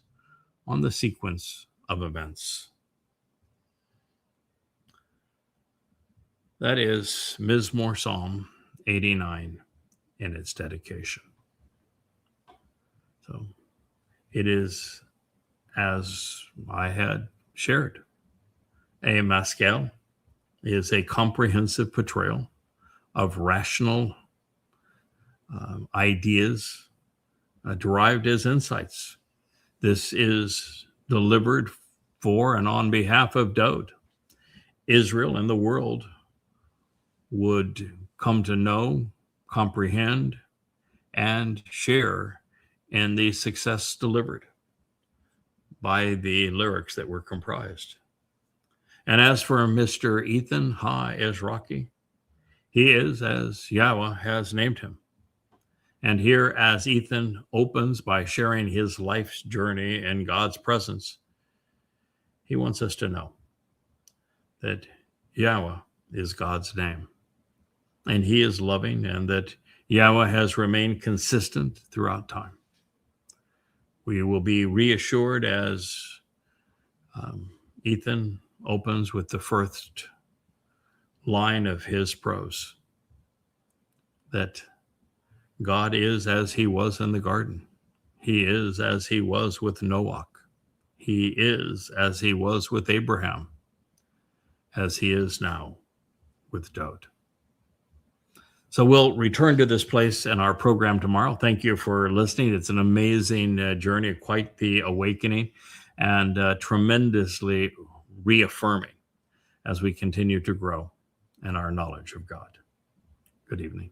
on the sequence of events. That is Mizmowr Psalm 89 in its dedication. So it is, as I had shared, a maskyl is a comprehensive portrayal of rational ideas derived as insights. This is delivered for and on behalf of Dowd. Israel and the world would come to know, comprehend, and share in the success delivered by the lyrics that were comprised. And as for Mr. Eythan Ha'Ezraky, he is as Yahweh has named him. And here, as Eythan opens by sharing his life's journey in God's presence, he wants us to know that Yahweh is God's name, and he is loving, and that Yahweh has remained consistent throughout time. We will be reassured as Eythan opens with the first line of his prose, that God is as he was in the garden. He is as he was with Noah. He is as he was with Abraham, as he is now with Dowd. So we'll return to this place in our program tomorrow. Thank you for listening. It's an amazing journey, quite the awakening, and tremendously reaffirming as we continue to grow in our knowledge of God. Good evening.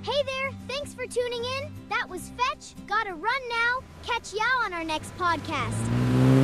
Hey there, thanks for tuning in. That was Fetch. Gotta run now. Catch y'all on our next podcast.